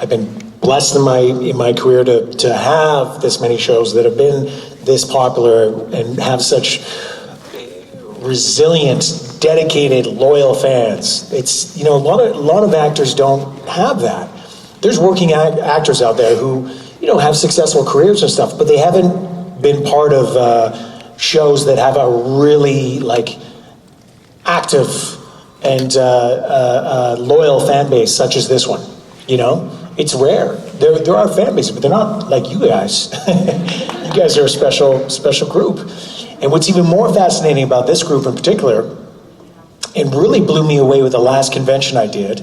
I've been blessed in my career to have this many shows that have been this popular and have such resilient, dedicated, loyal fans. It's, you know, a lot of actors don't have that. There's working actors out there who, you know, have successful careers and stuff, but they haven't been part of shows that have a really like active and loyal fan base such as this one. You know, it's rare. There are fan bases, but they're not like you guys. You guys are a special group. And what's even more fascinating about this group in particular, and really blew me away with the last convention I did,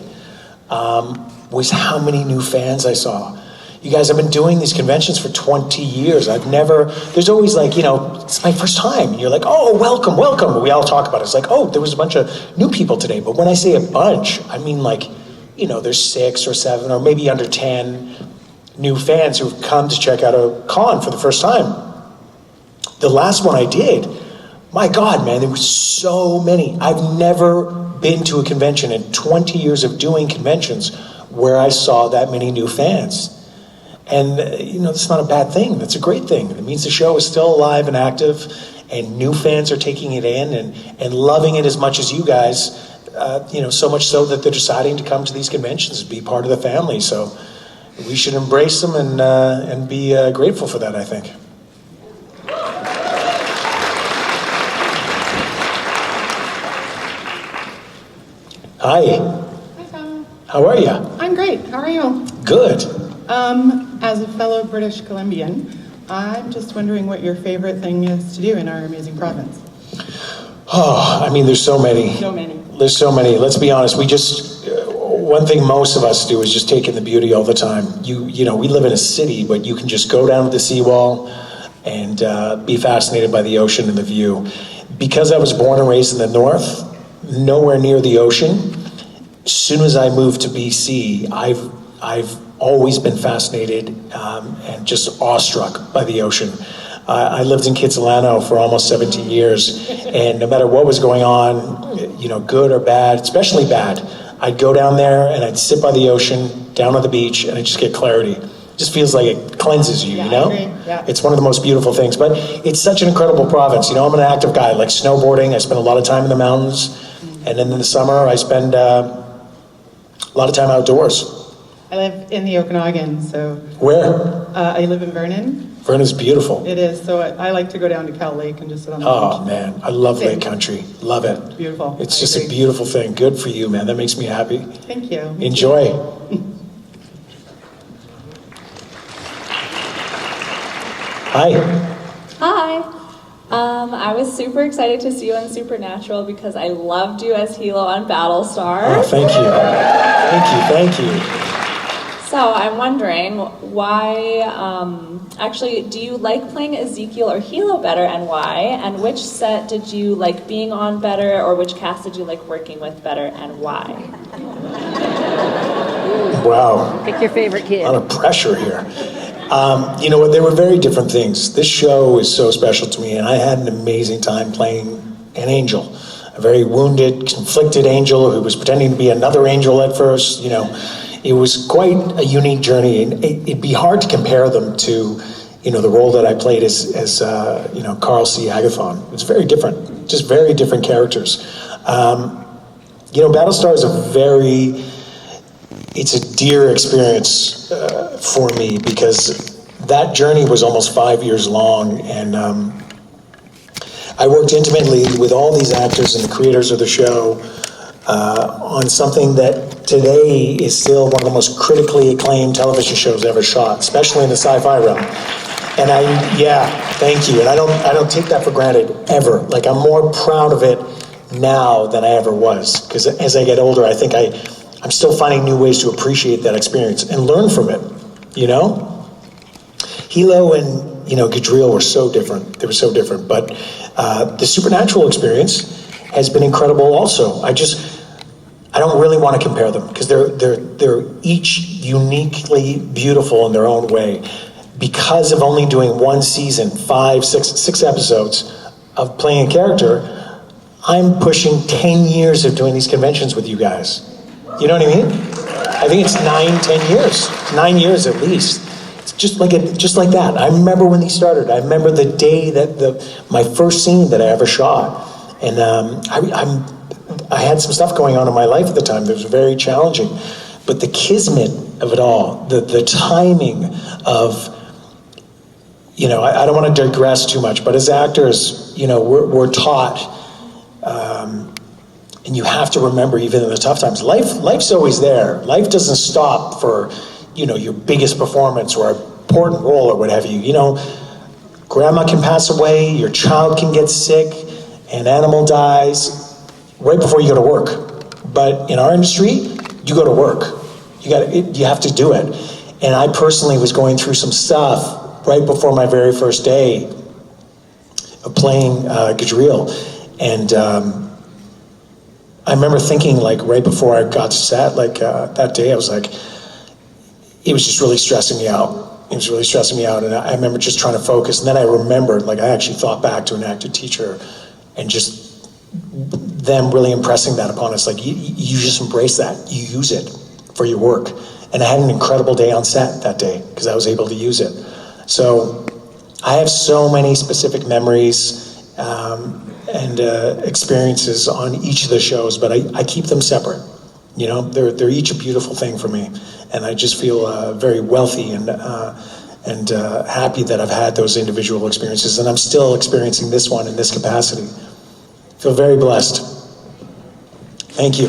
was how many new fans I saw. You guys have been doing these conventions for 20 years. There's always like, you know, it's my first time. And you're like, oh, welcome. We all talk about it. It's like, oh, there was a bunch of new people today. But when I say a bunch, I mean like, you know, there's 6 or 7 or maybe under 10 new fans who've come to check out a con for the first time. The last one I did, my God, man, there were so many. I've never been to a convention in 20 years of doing conventions where I saw that many new fans. And, you know, that's not a bad thing. That's a great thing. It means the show is still alive and active, and new fans are taking it in and loving it as much as you guys, you know, so much so that they're deciding to come to these conventions, be part of the family. So we should embrace them and be grateful for that, I think. Hi. Hi, Tom. How are you? I'm great. How are you? Good. As a fellow British Columbian, I'm just wondering what your favorite thing is to do in our amazing province. Oh, I mean, there's so many. So many. There's so many. Let's be honest. We just, one thing most of us do is just take in the beauty all the time. You know, we live in a city, but you can just go down to the seawall and be fascinated by the ocean and the view. Because I was born and raised in the north, nowhere near the ocean, as soon as I moved to BC, I've always been fascinated and just awestruck by the ocean. I lived in Kitsilano for almost 17 years, and no matter what was going on, you know, good or bad, especially bad, I'd go down there and I'd sit by the ocean, down on the beach, and I'd just get clarity. It just feels like it cleanses you, you know? Yeah. It's one of the most beautiful things, but it's such an incredible province. You know, I'm an active guy, like snowboarding. I spend a lot of time in the mountains, and then in the summer, I spend a lot of time outdoors. I live in the Okanagan, so... Where? I live in Vernon. Vernon's beautiful. It is, so I like to go down to Cal Lake and just sit on the beach. Oh, man, I love Lake Country. Love it. It's beautiful. It's just a beautiful thing. Good for you, man. That makes me happy. Thank you. Me Enjoy. Hi. Hi. I was super excited to see you on Supernatural because I loved you as Hilo on Battlestar. Oh, thank you. Thank you. So I'm wondering why, actually, do you like playing Ezekiel or Hilo better and why? And which set did you like being on better, or which cast did you like working with better and why? Wow. Pick your favorite kid. A lot of pressure here. You know what, they were very different things. This show is so special to me, and I had an amazing time playing an angel, a very wounded, conflicted angel who was pretending to be another angel at first. You know, it was quite a unique journey, and it'd be hard to compare them to, you know, the role that I played as you know, Carl C. Agathon. It's very different, just very different characters. You know, Battlestar is it's a dear experience for me because that journey was almost 5 years long, and I worked intimately with all these actors and the creators of the show on something that today is still one of the most critically acclaimed television shows ever shot, especially in the sci-fi realm. And thank you. And I don't take that for granted ever. Like, I'm more proud of it now than I ever was, because as I get older, I think I'm still finding new ways to appreciate that experience and learn from it, you know? Hilo and, you know, Gadriel were so different. They were so different. But the Supernatural experience has been incredible also. I don't really want to compare them because they're each uniquely beautiful in their own way. Because of only doing one season, 6 episodes of playing a character, I'm pushing 10 years of doing these conventions with you guys. You know what I mean? I think it's 10 years, 9 years at least. It's just like that. I remember when these started. I remember the day that my first scene that I ever shot, and I had some stuff going on in my life at the time that was very challenging, but the kismet of it all, the timing of, I don't want to digress too much, but as actors, we're taught. And you have to remember, even in the tough times, life's always there. Life doesn't stop for, your biggest performance or important role or what have you. Grandma can pass away, your child can get sick, an animal dies right before you go to work. But in our industry, you go to work. You have to do it. And I personally was going through some stuff right before my very first day of playing Gadriel. And I remember thinking, right before I got to set, that day, I was like, it was just really stressing me out. It was really stressing me out, and I remember just trying to focus. And then I remembered, I actually thought back to an actor teacher, and just them really impressing that upon us. You just embrace that. You use it for your work. And I had an incredible day on set that day because I was able to use it. So I have so many specific memories and experiences on each of the shows, but I keep them separate. They're each a beautiful thing for me, and I just feel very wealthy and happy that I've had those individual experiences, and I'm still experiencing this one in this capacity. I feel very blessed. Thank you.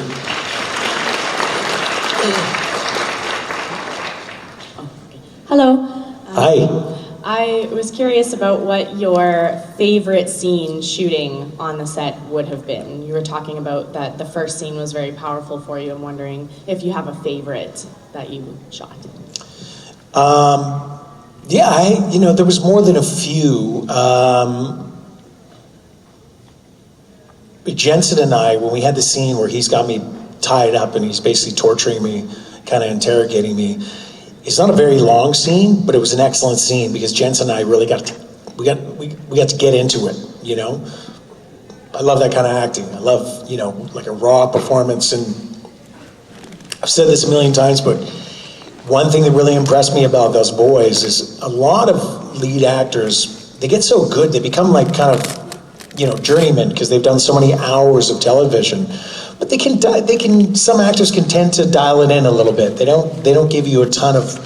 Hello. Hi. I was curious about what your favorite scene shooting on the set would have been. You were talking about that the first scene was very powerful for you. I'm wondering if you have a favorite that you shot. Yeah, there was more than a few. But Jensen and I, when we had the scene where he's got me tied up and he's basically torturing me, kind of interrogating me, it's not a very long scene, but it was an excellent scene because Jensen and I really got to get into it, I love that kind of acting. I love, a raw performance, and I've said this a million times, but one thing that really impressed me about those boys is a lot of lead actors, they get so good, they become journeymen because they've done so many hours of television. But some actors can tend to dial it in a little bit. They don't give you a ton of,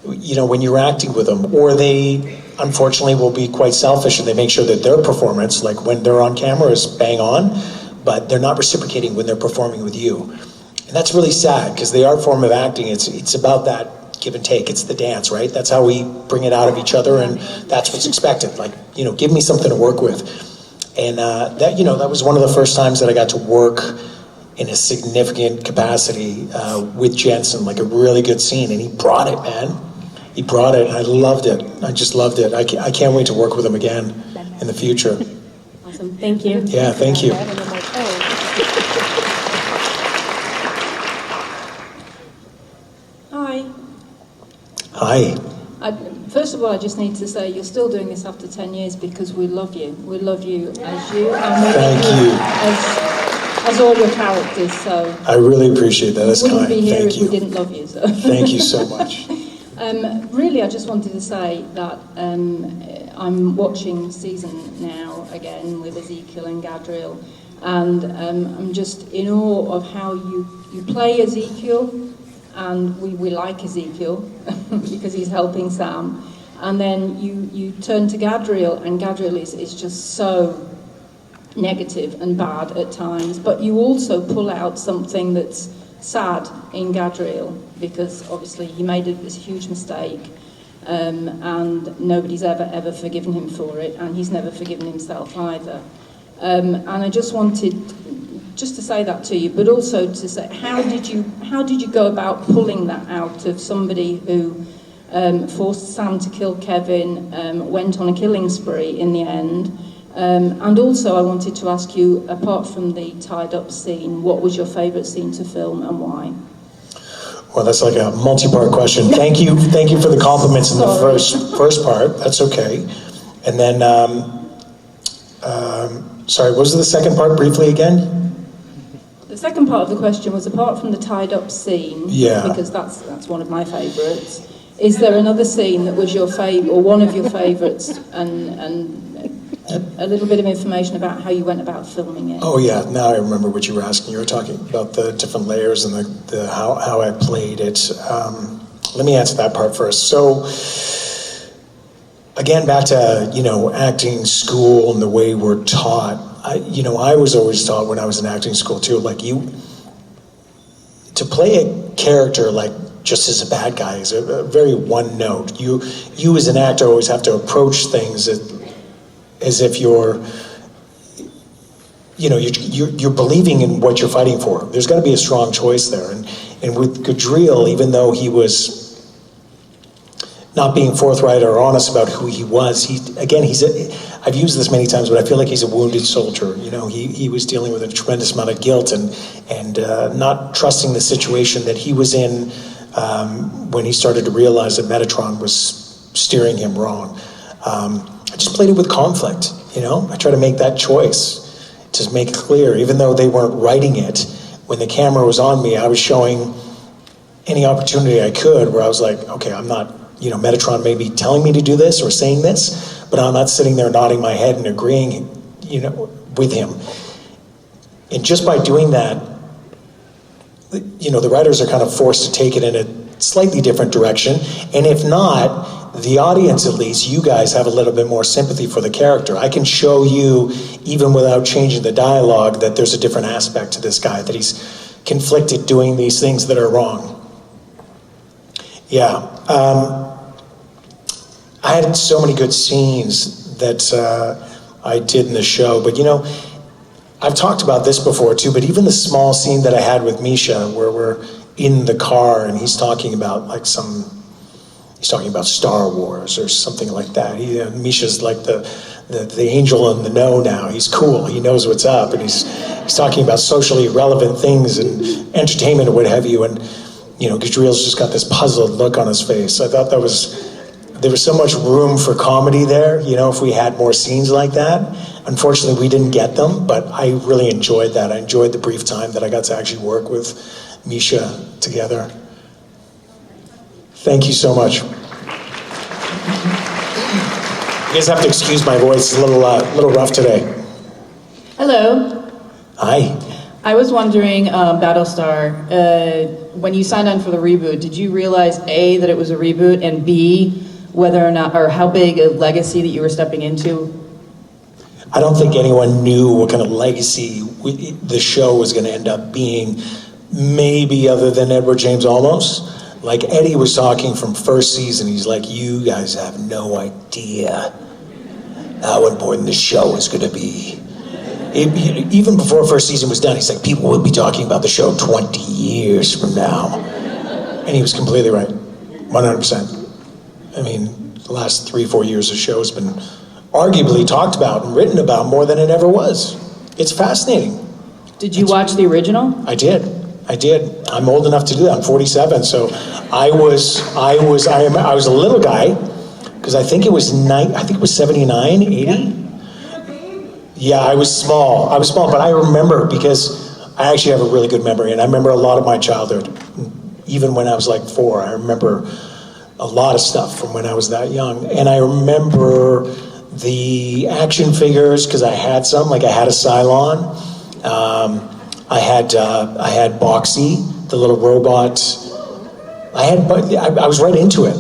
when you're acting with them, or they unfortunately will be quite selfish and they make sure that their performance, when they're on camera, is bang on, but they're not reciprocating when they're performing with you. And that's really sad because the art form of acting, it's about that give and take. It's the dance, right? That's how we bring it out of each other, and that's what's expected. Give me something to work with. And that was one of the first times that I got to work in a significant capacity with Jensen, a really good scene, and he brought it, man. He brought it, and I loved it. I just loved it. I can't wait to work with him again in the future. Awesome, thank you. Yeah, thank you. Hi. Hi. First of all, I just need to say you're still doing this after 10 years because we love you. We love you as you, and we Thank love you. as all your characters. So I really appreciate that. That's we wouldn't kind. be here Thank if you. we didn't love you. So Thank you so much. Really, I just wanted to say that I'm watching season now again with Ezekiel and Gadriel, and I'm just in awe of how you play Ezekiel. And we like Ezekiel because he's helping Sam. And then you turn to Gadriel, and Gadriel is just so negative and bad at times. But you also pull out something that's sad in Gadriel because obviously he made this huge mistake, and nobody's ever forgiven him for it, and he's never forgiven himself either. And I just wanted just to say that to you, but also to say, how did you go about pulling that out of somebody who forced Sam to kill Kevin, went on a killing spree in the end, and also I wanted to ask you, apart from the tied up scene, what was your favourite scene to film and why? Well, that's like a multi-part question. Thank you for the compliments in the first part. That's okay. And then, sorry, what was the second part briefly again? The The second part of the question was, apart from the tied-up scene, Yeah. because that's one of my favourites, is there another scene that was your favourite, or one of your favourites, and a little bit of information about how you went about filming it? Oh yeah, now I remember what you were asking. You were talking about the different layers and the how I played it. Let me answer that part first. So, again, back to, acting school and the way we're taught. I was always taught when I was in acting school too, like to play a character like just as a bad guy is a very one note. You as an actor always have to approach things as if you're believing in what you're fighting for. There's got to be a strong choice there. And with Gadriel, even though he was not being forthright or honest about who he was, I've used this many times, but I feel like he's a wounded soldier. He was dealing with a tremendous amount of guilt and not trusting the situation that he was in when he started to realize that Metatron was steering him wrong. I just played it with conflict, I try to make that choice, to make it clear, even though they weren't writing it. When the camera was on me, I was showing any opportunity I could where I was like, okay, I'm not, Metatron may be telling me to do this or saying this, but I'm not sitting there nodding my head and agreeing, with him. And just by doing that, the writers are kind of forced to take it in a slightly different direction. And if not, the audience, at least, you guys have a little bit more sympathy for the character. I can show you, even without changing the dialogue, that there's a different aspect to this guy, that he's conflicted doing these things that are wrong. Yeah. I had so many good scenes that I did in the show, but I've talked about this before too, but even the small scene that I had with Misha, where we're in the car and he's talking about Star Wars or something like that. Misha's like the angel in the know now. He's cool. He knows what's up, and he's talking about socially relevant things and entertainment and what have you. And Gadriel's just got this puzzled look on his face. I thought there was so much room for comedy there. If we had more scenes like that. Unfortunately, we didn't get them, but I really enjoyed that. I enjoyed the brief time that I got to actually work with Misha together. Thank you so much. You guys have to excuse my voice. It's a little rough today. Hello. Hi. I was wondering, Battlestar, when you signed on for the reboot, did you realize A, that it was a reboot, and B, whether or not, or how big a legacy that you were stepping into? I don't think anyone knew what kind of legacy the show was going to end up being, maybe other than Edward James Olmos. Like Eddie was talking from first season, he's like, you guys have no idea how important this show is going to be. Even before first season was done, he's like, people will be talking about the show 20 years from now. And he was completely right, 100%. I mean, the last 3-4 years the show has been arguably talked about and written about more than it ever was. It's fascinating. Did you watch the original? I did. I'm old enough to do that. I'm 47, so I was a little guy, because I think it was 79, 80. Yeah, I was small, but I remember, because I actually have a really good memory, and I remember a lot of my childhood, even when I was like 4. I remember a lot of stuff from when I was that young, and I remember the action figures, because I had some, like I had a Cylon. I had Boxy, the little robot. I was right into it.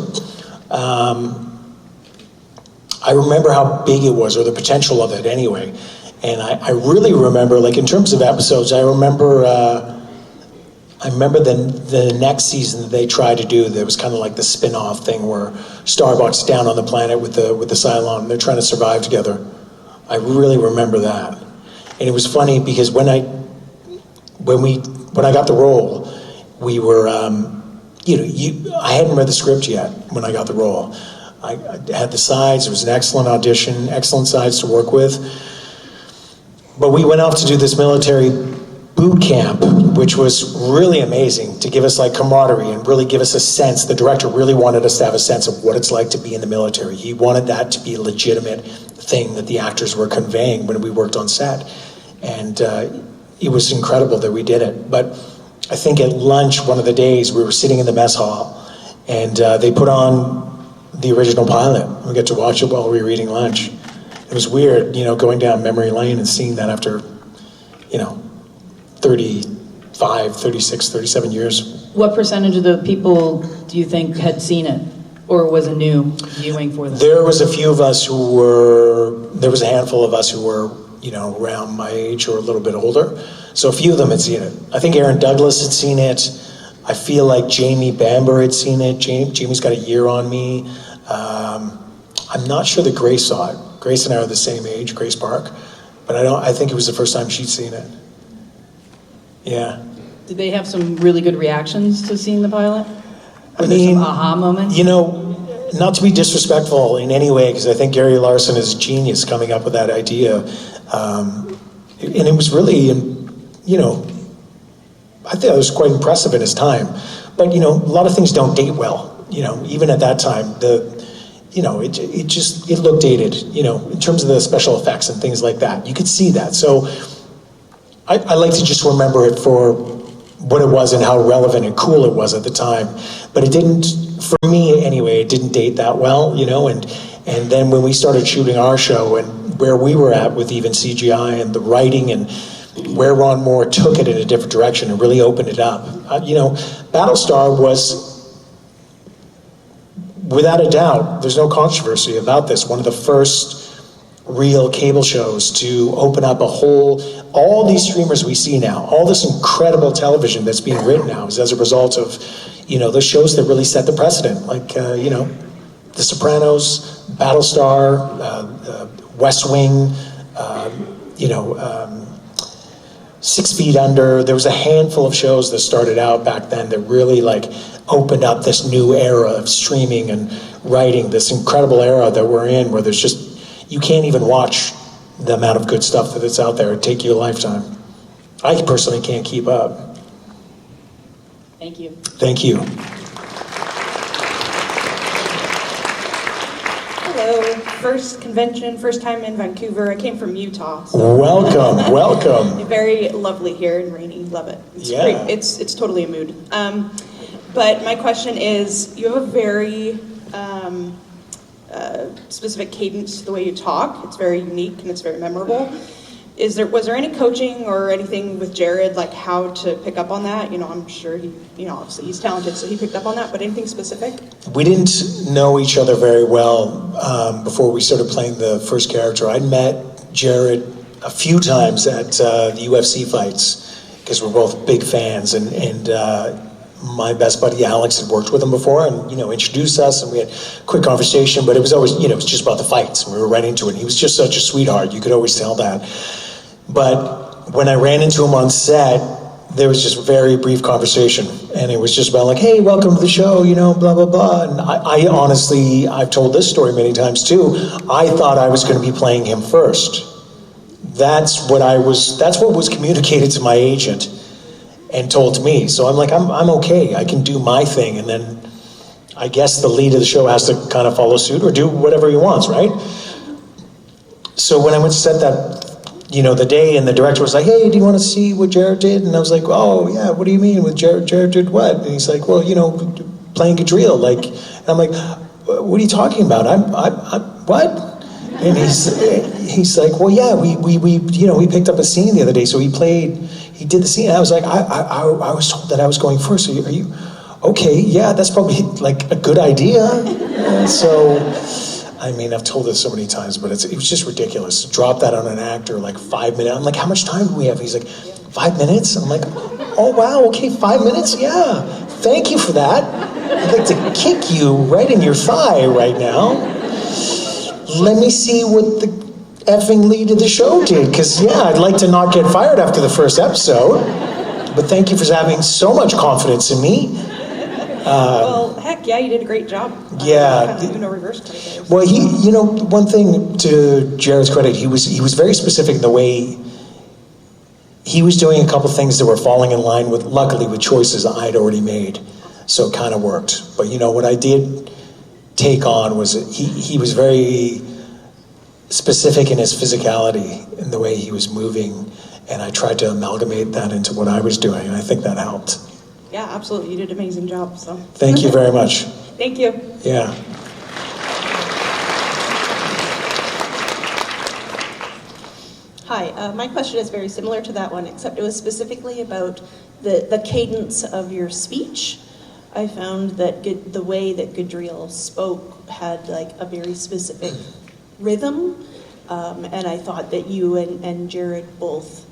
I remember how big it was, or the potential of it anyway. And I really remember, like in terms of episodes, I remember the next season that they tried to do, that was kind of like the spin-off thing where Starbuck's down on the planet with the Cylon, and they're trying to survive together. I really remember that. And it was funny because when I got the role, we were, I hadn't read the script yet when I got the role. I had the sides, it was an excellent audition, excellent sides to work with. But we went off to do this military boot camp, which was really amazing, to give us like camaraderie and really give us a sense. The director really wanted us to have a sense of what it's like to be in the military. He wanted that to be a legitimate thing that the actors were conveying when we worked on set. And it was incredible that we did it. But I think at lunch one of the days we were sitting in the mess hall, and they put on the original pilot. We got to watch it while we were eating lunch. It was weird, going down memory lane and seeing that after, 35, 36, 37 years. What percentage of the people do you think had seen it, or was a new viewing for them? There was a few of us there was a handful of us who were, around my age or a little bit older. So a few of them had seen it. I think Aaron Douglas had seen it. I feel like Jamie Bamber had seen it. Jamie's got a year on me. I'm not sure that Grace saw it. Grace and I are the same age, Grace Park, but I think it was the first time she'd seen it. Yeah. Did they have some really good reactions to seeing the pilot? I Were there mean, some aha moments? Not to be disrespectful in any way, because I think Gary Larson is a genius coming up with that idea. And it was really, I think it was quite impressive in his time. But, a lot of things don't date well. Even at that time, it looked dated, in terms of the special effects and things like that. You could see that. So I like to just remember it for what it was and how relevant and cool it was at the time. But it didn't, for me anyway, it didn't date that well, and then when we started shooting our show and where we were at with even CGI and the writing and where Ron Moore took it in a different direction and really opened it up. Battlestar was, without a doubt, there's no controversy about this, one of the first real cable shows to open up all these streamers we see now, all this incredible television that's being written now is as a result of, those shows that really set the precedent, like, The Sopranos, Battlestar, West Wing, 6 Feet Under. There was a handful of shows that started out back then that really opened up this new era of streaming and writing, this incredible era that we're in where there's just, you can't even watch the amount of good stuff that's out there. It'd take you a lifetime. I personally can't keep up. Thank you. Thank you. Hello, first convention, first time in Vancouver. I came from Utah. So Welcome. very lovely here and rainy. Love it. It's Yeah. great. It's totally a mood. But my question is, you have a very specific cadence to the way you talk. It's very unique and it's very memorable. Was there any coaching or anything with Jared, like how to pick up on that? I'm sure he, obviously he's talented, so he picked up on that, but anything specific? We didn't know each other very well before we started playing the first character. I'd met Jared a few times at the UFC fights because we're both big fans, and my best buddy Alex had worked with him before and, introduced us, and we had a quick conversation, but it was always, it was just about the fights, and we were right into it. And he was just such a sweetheart. You could always tell that. But when I ran into him on set, there was just a very brief conversation, and it was just about like, hey, welcome to the show, blah, blah, blah. And I honestly, I've told this story many times too, I thought I was going to be playing him first. That's what was communicated to my agent and told to me. So I'm like, I'm okay, I can do my thing, and then I guess the lead of the show has to kind of follow suit or do whatever he wants, right? So when I went to set that, the day, and the director was like, hey, do you want to see what Jared did? And I was like, oh yeah, what do you mean with Jared did what? And he's like, well, playing Gadriel, and I'm like, what are you talking about? I'm what? And he's like, well, yeah, we picked up a scene the other day, so he did the scene. And I was like, I was told that I was going first. Are you okay? Yeah, that's probably like a good idea. So, I mean, I've told this so many times, but it was just ridiculous to drop that on an actor, like 5 minutes. I'm like, how much time do we have? He's like, 5 minutes? I'm like, oh wow, okay, 5 minutes? Yeah, thank you for that. I'd like to kick you right in your thigh right now. Let me see what the effing lead of the show did, because yeah, I'd like to not get fired after the first episode, but thank you for having so much confidence in me. Well, heck yeah, you did a great job. Yeah. Even no reverse credit. Well, one thing to Jared's credit, he was very specific in the way he was doing a couple things that were falling in line with, luckily, with choices I'd already made, so it kind of worked. But what I did take on was he was very specific in his physicality, in the way he was moving, And I tried to amalgamate that into what I was doing, and I think that helped. Yeah, absolutely. You did an amazing job. So Thank you very much. thank you. Yeah. Hi, my question is very similar to that one, except it was specifically about the cadence of your speech. I found that the way that Gadriel spoke had like a very specific rhythm, and I thought that you and Jared both,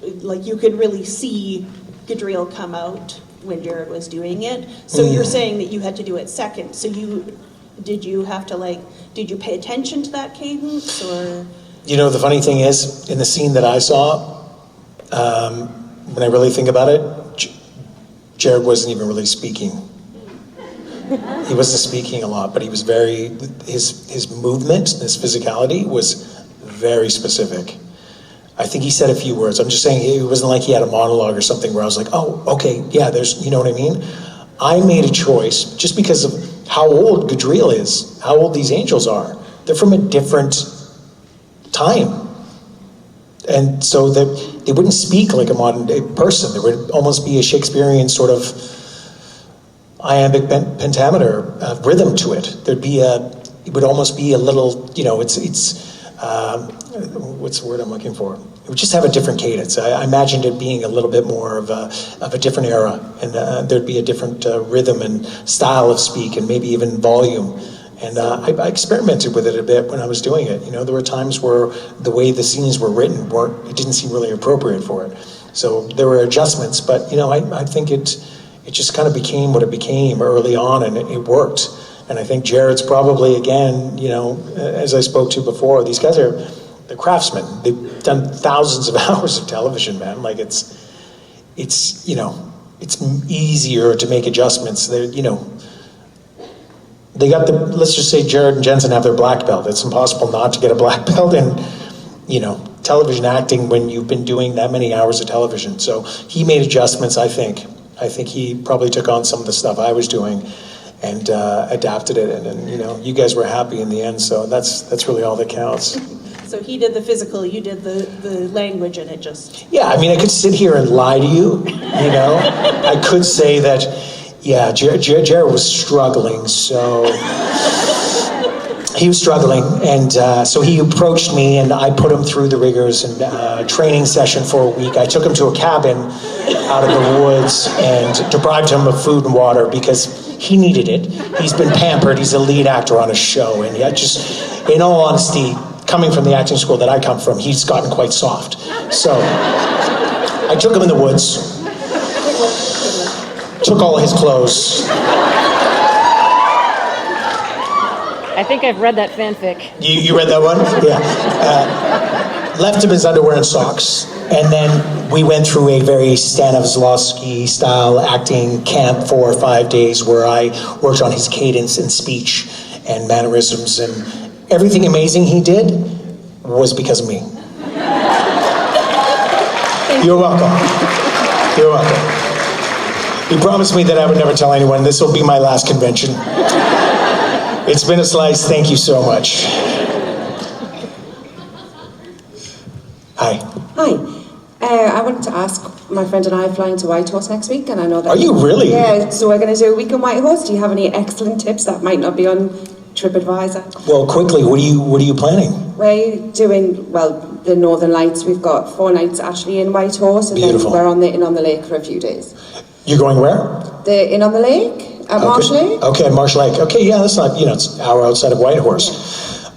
like you could really see Gadriel come out when Jared was doing it. So you're saying that you had to do it second. So did you pay attention to that cadence, or? You know, the funny thing is, in the scene that I saw, when I really think about it, Jared wasn't even really speaking. He wasn't speaking a lot, but he was his movement, his physicality was very specific. I think he said a few words. I'm just saying, it wasn't like he had a monologue or something where I was like, oh, okay, yeah, you know what I mean? I made a choice just because of how old Gadriel is, how old these angels are. They're from a different time. And so they wouldn't speak like a modern day person. There would almost be a Shakespearean sort of iambic pentameter rhythm to it. It would almost be a little, you know, it's what's the word I'm looking for? It would just have a different cadence. I imagined it being a little bit more of a different era, and there'd be a different rhythm and style of speak, and maybe even volume. And I experimented with it a bit when I was doing it. You know, there were times where the way the scenes were written it didn't seem really appropriate for it. So there were adjustments, but you know, I think it just kind of became what it became early on, and it worked. And I think Jared's probably, again, you know, as I spoke to before, these guys they're craftsmen. They've done thousands of hours of television, man. Like it's you know, it's easier to make adjustments. You know, they got let's just say Jared and Jensen have their black belt. It's impossible not to get a black belt in, you know, television acting when you've been doing that many hours of television. So he made adjustments, I think. I think he probably took on some of the stuff I was doing and adapted it. And you know, you guys were happy in the end, so that's really all that counts. So he did the physical, you did the language, and it just... Yeah, I mean, I could sit here and lie to you, you know? I could say that, yeah, Jared was struggling, so... He was struggling, and so he approached me, and I put him through the rigors and training session for a week. I took him to a cabin out of the woods and deprived him of food and water because he needed it. He's been pampered. He's a lead actor on a show, and yeah, just, in all honesty, coming from the acting school that I come from, he's gotten quite soft. So I took him in the woods, took all his clothes. I think I've read that fanfic. You read that one? Yeah. Left him his underwear and socks. And then we went through a very Stanislavski style acting camp 4 or 5 days where I worked on his cadence and speech and mannerisms, and everything amazing he did was because of me. You're welcome. You're welcome. He promised me that I would never tell anyone. This will be my last convention. It's been a slice. Thank you so much. Hi. Hi. I wanted to ask, my friend and I are flying to Whitehorse next week, and I know that... Are you really? Yeah, so we're going to do a week in Whitehorse. Do you have any excellent tips that might not be on TripAdvisor? Well, quickly, what are you planning? We're doing, well, the Northern Lights. We've got 4 nights actually in Whitehorse, and Beautiful. then we're on the Inn on the Lake for a few days. You're going where? The Inn on the Lake at Marsh Lake. Okay, Marsh Lake. Okay, yeah, that's not, it's an hour outside of Whitehorse.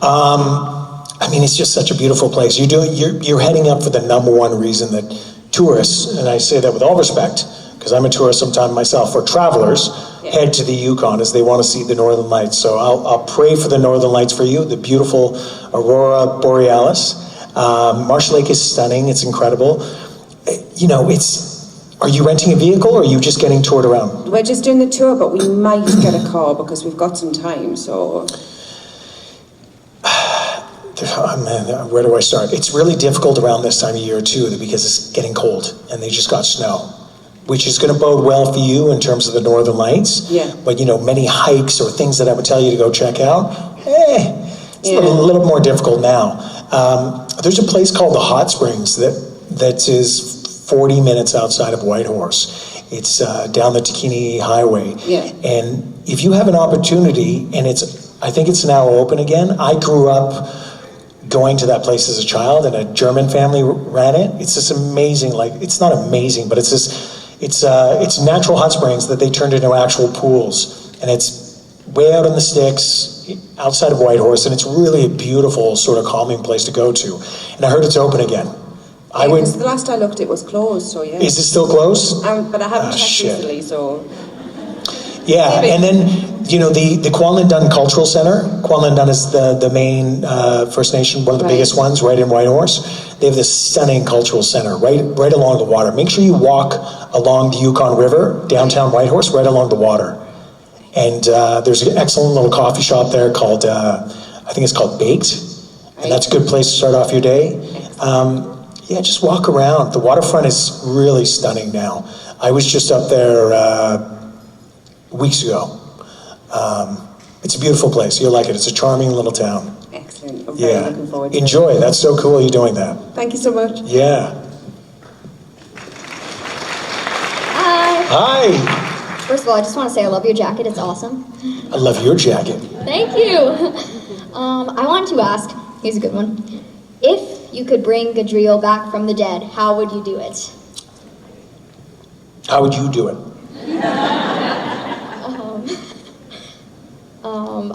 Yeah. I mean, it's just such a beautiful place. You're heading up for the number one reason that tourists, and I say that with all respect, because I'm a tourist sometime myself, or travelers, head to the Yukon as they want to see the Northern Lights. So I'll pray for the Northern Lights for you, the beautiful Aurora Borealis. Marsh Lake is stunning. It's incredible. Are you renting a vehicle, or are you just getting toured around? We're just doing the tour, but we might get a car because we've got some time, so... Oh, man, where do I start? It's really difficult around this time of year, too, because it's getting cold, and they just got snow, which is going to bode well for you in terms of the Northern Lights. Yeah. But, many hikes or things that I would tell you to go check out, it's a little more difficult now. There's a place called the Hot Springs that is 40 minutes outside of Whitehorse. It's down the Takini Highway. Yeah. And if you have an opportunity, and I think it's now open again. I grew up going to that place as a child, and a German family ran it. It's this amazing, like, it's not amazing, but it's natural hot springs that they turned into actual pools. And it's way out in the sticks, outside of Whitehorse, and it's really a beautiful, sort of calming place to go to. And I heard it's open again. Because the last I looked, it was closed, so yeah. Is it still closed? But I haven't checked shit. recently, so... Yeah, and then, the Kwalindun Cultural Center. Kwalindun is the main First Nation, one of the biggest ones, right in Whitehorse. They have this stunning cultural center right along the water. Make sure you walk along the Yukon River, downtown Whitehorse, right along the water. And there's an excellent little coffee shop there called, I think it's called Baked. And that's a good place to start off your day. Yeah, just walk around. The waterfront is really stunning now. I was just up there weeks ago. It's a beautiful place. You'll like it. It's a charming little town. Excellent. I'm very looking forward to it. Enjoy. That's so cool you're doing that. Thank you so much. Yeah. Hi. Hi. First of all, I just want to say I love your jacket. It's awesome. I love your jacket. Thank you. I wanted to ask, here's a good one. If you could bring Gadriel back from the dead, how would you do it? How would you do it?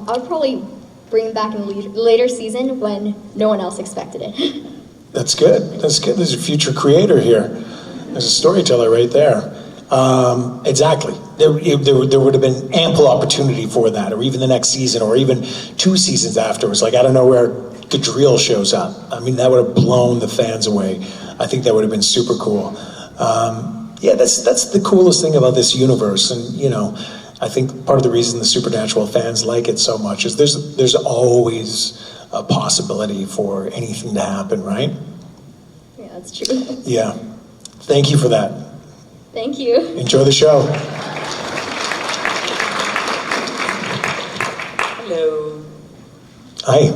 I would probably bring him back in a later season when no one else expected it. That's good. That's good. There's a future creator here. There's a storyteller right there. Exactly. There would have been ample opportunity for that, or even the next season, or even 2 seasons afterwards. Like, I don't know where Gadriel shows up. I mean, that would have blown the fans away. I think that would have been super cool. Yeah, that's the coolest thing about this universe, and I think part of the reason the Supernatural fans like it so much is there's always a possibility for anything to happen, right? Yeah, that's true. Yeah. Thank you for that. Thank you. Enjoy the show. Hello. Hi.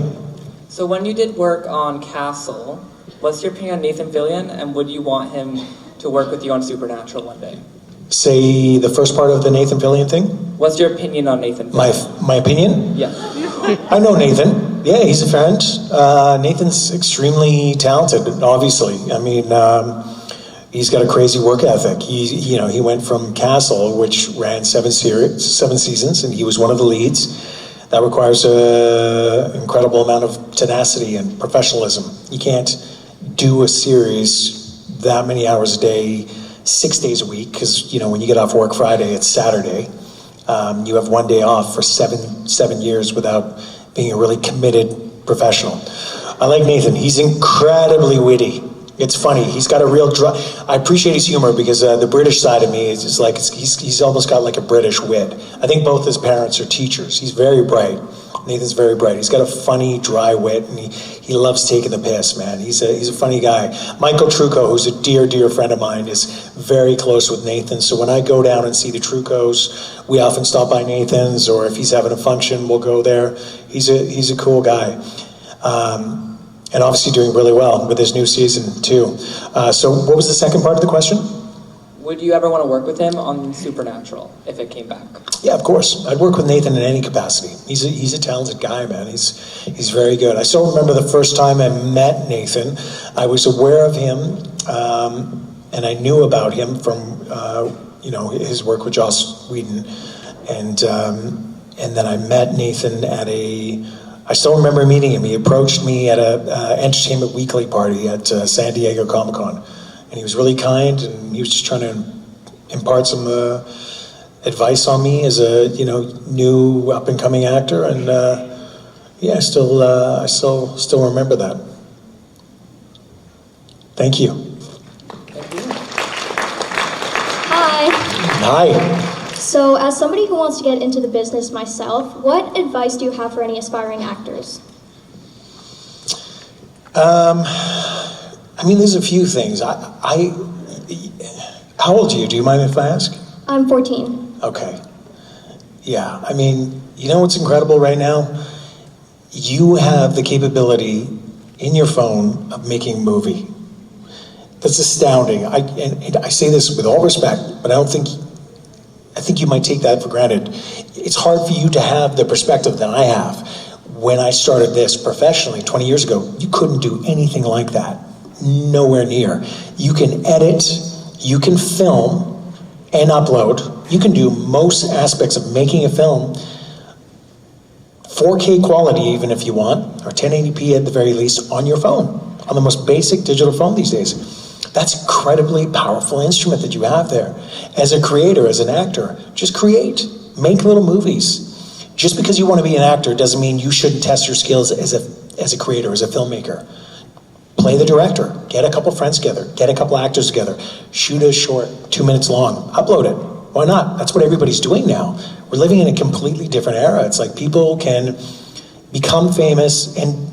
So when you did work on Castle, what's your opinion on Nathan Fillion, and would you want him to work with you on Supernatural one day? Say the first part of the Nathan Fillion thing? What's your opinion on Nathan Fillion? My opinion? Yeah. I know Nathan. Yeah, he's a friend. Nathan's extremely talented, obviously. I mean, he's got a crazy work ethic. He went from Castle, which ran 7 seasons, and he was one of the leads. That requires an incredible amount of tenacity and professionalism. You can't do a series that many hours a day, 6 days a week, because when you get off work Friday, it's Saturday. You have 1 day off for seven years without being a really committed professional. I like Nathan. He's incredibly witty. It's funny. He's got a real I appreciate his humor because the British side of me is just like he's almost got like a British wit. I think both his parents are teachers. He's very bright. Nathan's very bright. He's got a funny, dry wit, and he loves taking the piss, man. He's a funny guy. Michael Trucco, who's a dear friend of mine, is very close with Nathan. So when I go down and see the Truccos, we often stop by Nathan's, or if he's having a function, we'll go there. He's a cool guy. And obviously doing really well with his new season, too. So what was the second part of the question? Would you ever want to work with him on Supernatural if it came back? Yeah, of course. I'd work with Nathan in any capacity. He's a talented guy, man. He's very good. I still remember the first time I met Nathan. I was aware of him, and I knew about him from his work with Joss Whedon, and then I met Nathan at I still remember meeting him. He approached me at a Entertainment Weekly party at San Diego Comic-Con. And he was really kind, and he was just trying to impart some advice on me as a new up-and-coming actor. And I still remember that. Thank you. Hi. Hi. So, as somebody who wants to get into the business myself, what advice do you have for any aspiring actors? There's a few things. How old are you? Do you mind if I ask? I'm 14. Okay. Yeah, what's incredible right now? You have the capability in your phone of making a movie. That's astounding. And I say this with all respect, but I think you might take that for granted. It's hard for you to have the perspective that I have. When I started this professionally 20 years ago, you couldn't do anything like that. Nowhere near. You can edit, you can film and upload. You can do most aspects of making a film 4K quality even if you want, or 1080p at the very least on your phone, on the most basic digital phone these days. That's an incredibly powerful instrument that you have there. As a creator, as an actor, just create, make little movies. Just because you want to be an actor doesn't mean you shouldn't test your skills as a creator, as a filmmaker. Play the director, get a couple friends together, get a couple actors together, shoot a short, 2 minutes long, upload it. Why not? That's what everybody's doing now. We're living in a completely different era. It's like people can become famous and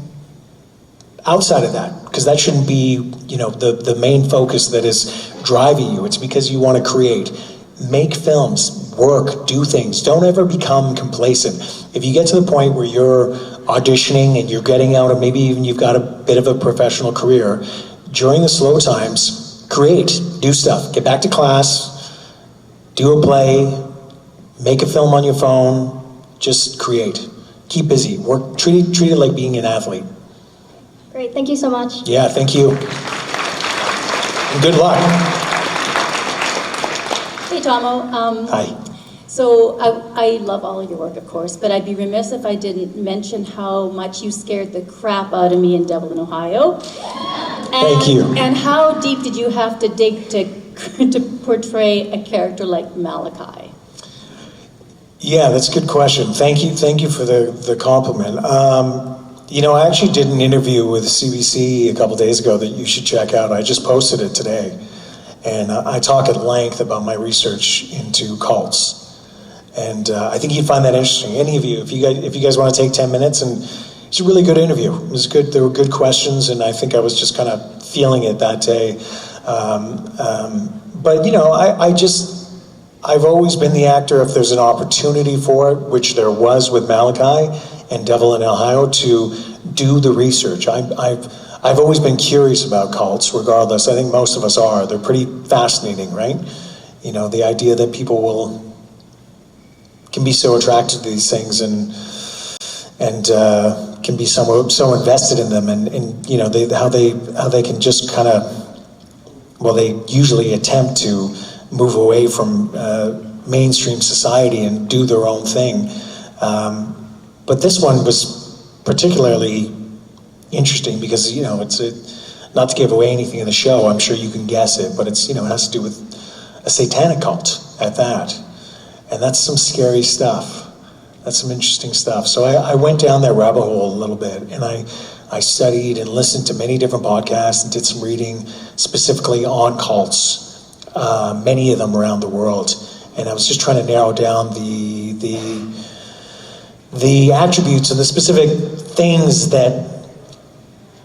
outside of that, because that shouldn't be, the main focus that is driving you. It's because you want to create, make films, work, do things. Don't ever become complacent. If you get to the point where you're auditioning and you're getting out, or maybe even you've got a bit of a professional career, during the slow times, create, do stuff, get back to class, do a play, make a film on your phone, just create. Keep busy, work, treat it like being an athlete. Great, thank you so much. Yeah, thank you. And good luck. Hey, Tahmoh. Hi. So I love all of your work, of course, but I'd be remiss if I didn't mention how much you scared the crap out of me in Devil in Ohio. Thank you. And how deep did you have to dig to portray a character like Malachi? Yeah, that's a good question. Thank you for the compliment. I actually did an interview with CBC a couple days ago that you should check out. I just posted it today. And I talk at length about my research into cults. And I think you'd find that interesting. Any of you, if you guys want to take 10 minutes, and it's a really good interview. It was good. There were good questions, and I think I was just kind of feeling it that day. I've always been the actor, if there's an opportunity for it, which there was with Malachi and Devil in Ohio, to do the research. I've always been curious about cults, regardless. I think most of us are. They're pretty fascinating, right? The idea that people can be so attracted to these things and can be so invested in them, and how they can just kind of, they usually attempt to move away from mainstream society and do their own thing. But this one was particularly interesting because, it's not to give away anything in the show, I'm sure you can guess it, but it has to do with a satanic cult at that. And that's some scary stuff. That's some interesting stuff. So I went down that rabbit hole a little bit, and I studied and listened to many different podcasts and did some reading specifically on cults, many of them around the world. And I was just trying to narrow down the attributes and the specific things that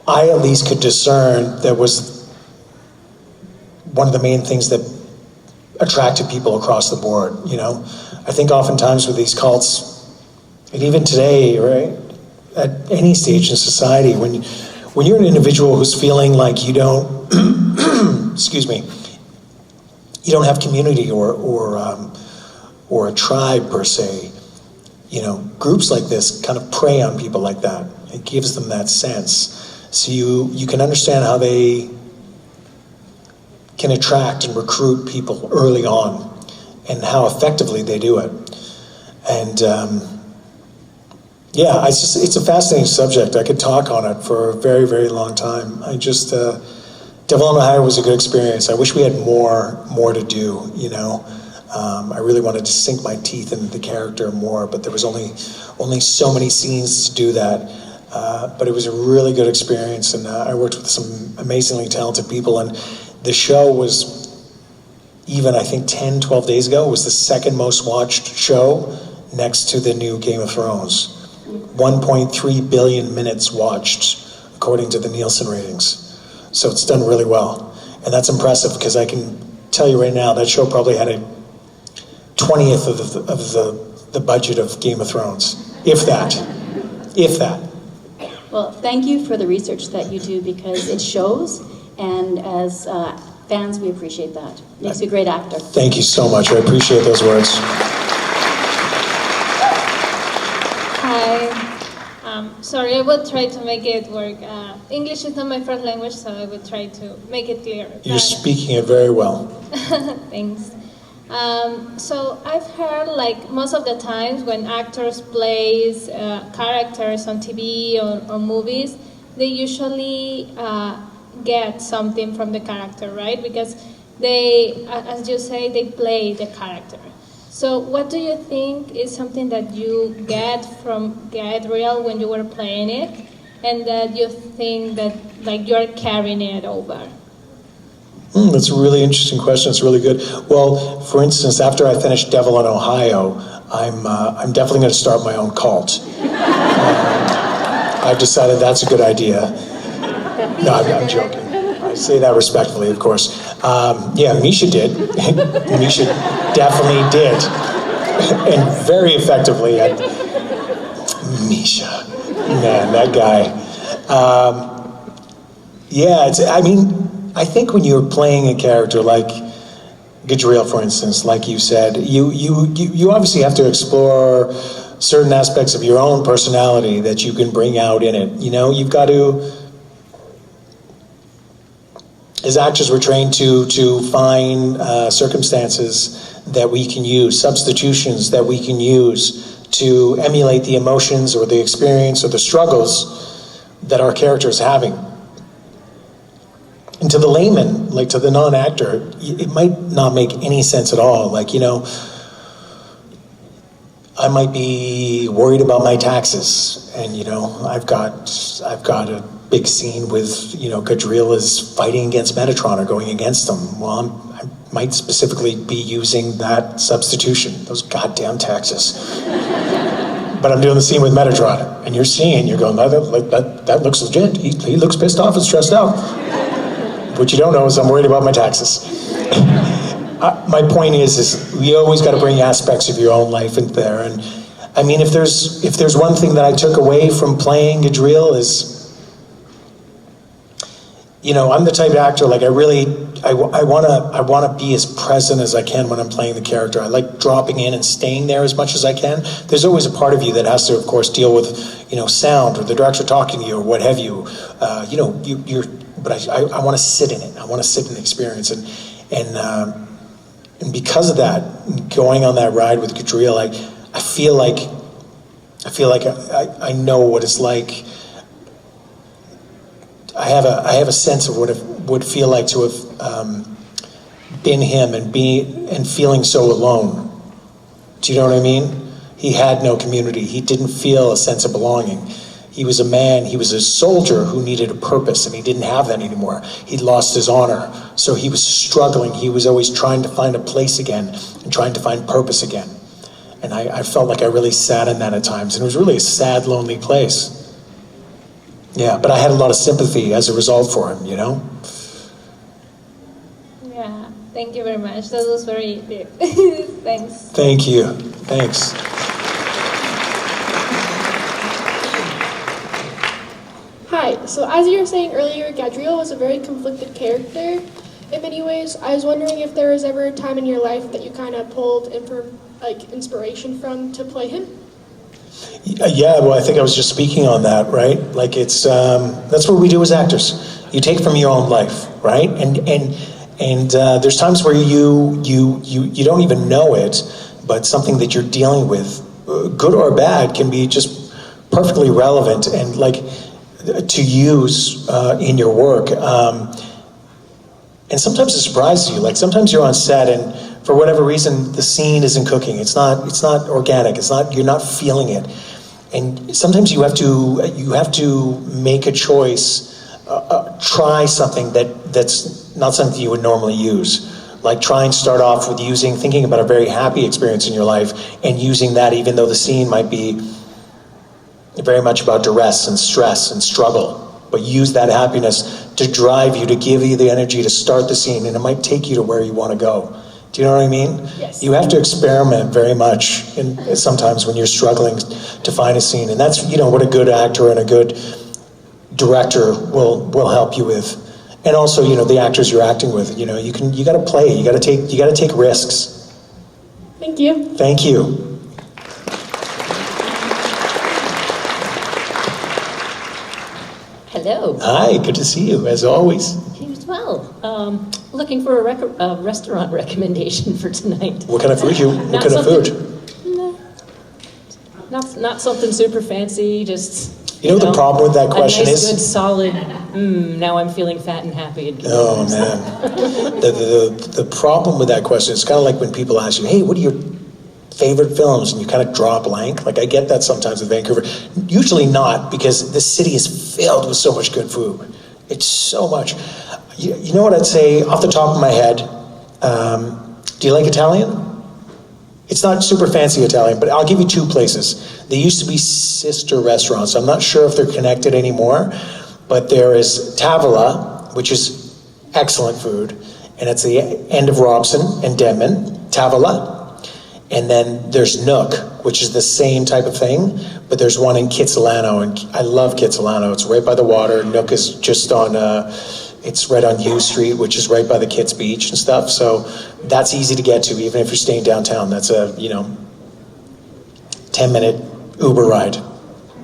I at least could discern that was one of the main things that attracted people across the board. I think oftentimes with these cults, and even today, right, at any stage in society, when you're an individual who's feeling like you don't, excuse me, you don't have community or a tribe per se, groups like this kind of prey on people like that. It gives them that sense. So you can understand how they can attract and recruit people early on and how effectively they do it. And it's a fascinating subject. I could talk on it for a very, very long time. Devil in Ohio was a good experience. I wish we had more to do, I really wanted to sink my teeth into the character more, but there was only so many scenes to do that. But it was a really good experience, and I worked with some amazingly talented people, and the show was, even I think 10, 12 days ago, was the second most watched show next to the new Game of Thrones. 1.3 billion minutes watched, according to the Nielsen ratings. So it's done really well. And that's impressive, because I can tell you right now, that show probably had a 20th of the budget of Game of Thrones. If that. Well, thank you for the research that you do because it shows, and as fans, we appreciate that. Makes you a great actor. Thank you so much. I appreciate those words. Hi. Sorry, I will try to make it work. English is not my first language, so I will try to make it clear. You're speaking it very well. Thanks. So I've heard like most of the times when actors plays characters on TV or movies, they usually get something from the character, right? Because they, as you say, they play the character. So what do you think is something that you get from Gabriel when you were playing it, and that you think that like you're carrying it over? That's a really interesting question. It's really good. Well, for instance, after I finish Devil in Ohio, I'm definitely going to start my own cult. I've decided that's a good idea. No, I'm joking. I say that respectfully, of course. Yeah, Misha did. Misha definitely did, and very effectively. Misha, man, that guy. Yeah, I think when you're playing a character like Gadriel, for instance, like you said, you obviously have to explore certain aspects of your own personality that you can bring out in it. You know, you've got to, as actors, we're trained to find circumstances that we can use, substitutions that we can use to emulate the emotions or the experience or the struggles that our character is having. And to the layman, like to the non-actor, it might not make any sense at all. Like, you know, I might be worried about my taxes, and you know, I've got a big scene with, you know, Gadriel is fighting against Metatron or going against them. Well, I might specifically be using that substitution, those goddamn taxes. But I'm doing the scene with Metatron, and you're going, that looks legit. He looks pissed off and stressed out. What you don't know is I'm worried about my taxes. My point is you always got to bring aspects of your own life in there. And I mean, if there's one thing that I took away from playing Gadriel is, you know, I'm the type of actor, like I want to be as present as I can when I'm playing the character. I like dropping in and staying there as much as I can. There's always a part of you that has to, of course, deal with, you know, sound or the director talking to you or what have you. You know, but I want to sit in it. I want to sit in the experience, and because of that, going on that ride with Gadriel, I feel like I know what it's like. I have a sense of what it would feel like to have been him and feeling so alone. Do you know what I mean? He had no community. He didn't feel a sense of belonging. He was a man, he was a soldier who needed a purpose, and he didn't have that anymore. He'd lost his honor, so he was struggling. He was always trying to find a place again and trying to find purpose again. And I felt like I really sat in that at times, and it was really a sad, lonely place. Yeah, but I had a lot of sympathy as a result for him, you know? Yeah, thank you very much. That was very deep. Thanks. Thank you. Thanks. Hi, so as you were saying earlier, Gadriel was a very conflicted character in many ways. I was wondering if there was ever a time in your life that you kind of pulled inspiration from to play him? Yeah, well, I think I was just speaking on that, right? Like it's, that's what we do as actors. You take from your own life, right? And there's times where you don't even know it, but something that you're dealing with, good or bad, can be just perfectly relevant and like to use in your work. And sometimes it surprises you. Like sometimes you're on set and for whatever reason the scene isn't cooking. It's not organic. You're not feeling it. And sometimes you have to make a choice, try something that's not something you would normally use. Like try and start off with thinking about a very happy experience in your life and using that even though the scene might be very much about duress and stress and struggle. But use that happiness to drive you, to give you the energy to start the scene, and it might take you to where you want to go. Do you know what I mean? Yes. You have to experiment very much sometimes when you're struggling to find a scene. And that's, what a good actor and a good director will help you with. And also, the actors you're acting with, you got to play, you got to take risks. Thank you. Thank you. Hello. Hi, good to see you, as always. You as well. Looking for a restaurant recommendation for tonight. What kind of food? What kind of food? Not something super fancy, just... The problem with that question a nice, is... good, solid, now I'm feeling fat and happy again. Oh, man. The problem with that question is kind of like when people ask you, hey, what are your favorite films? And you kind of draw a blank. Like, I get that sometimes with Vancouver. Usually not, because this city is filled with so much good food. It's so much. You know what I'd say off the top of my head? Do you like Italian? It's not super fancy Italian, but I'll give you two places. They used to be sister restaurants. I'm not sure if they're connected anymore, but there is Tavola, which is excellent food, and it's the end of Robson and Denman, Tavola. And then there's Nook, which is the same type of thing, but there's one in Kitsilano, and I love Kitsilano. It's right by the water. Nook is just on, it's right on U Street, which is right by the Kits Beach and stuff. So that's easy to get to, even if you're staying downtown. That's a 10-minute Uber ride.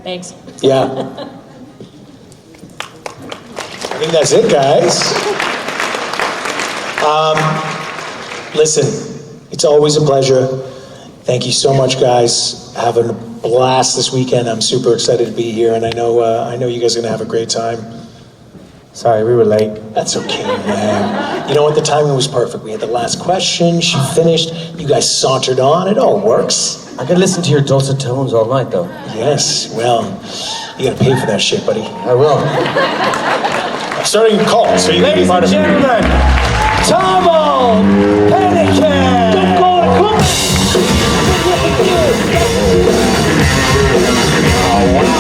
Thanks. Yeah. I think that's it, guys. Listen, it's always a pleasure. Thank you so much, guys. Having a blast this weekend. I'm super excited to be here, and I know you guys are gonna have a great time. Sorry, we were late. That's okay, man. You know what? The timing was perfect. We had the last question. She finished. You guys sauntered on. It all works. I can listen to your dulcet tones all night, though. Yes. Well, you gotta pay for that shit, buddy. I will. I'm starting a call, so you can be part of it. Ladies and gentlemen, Tahmoh, Penikett. Good going. Oh, wow.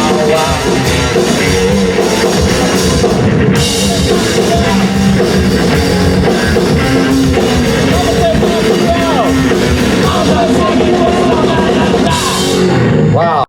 Wow.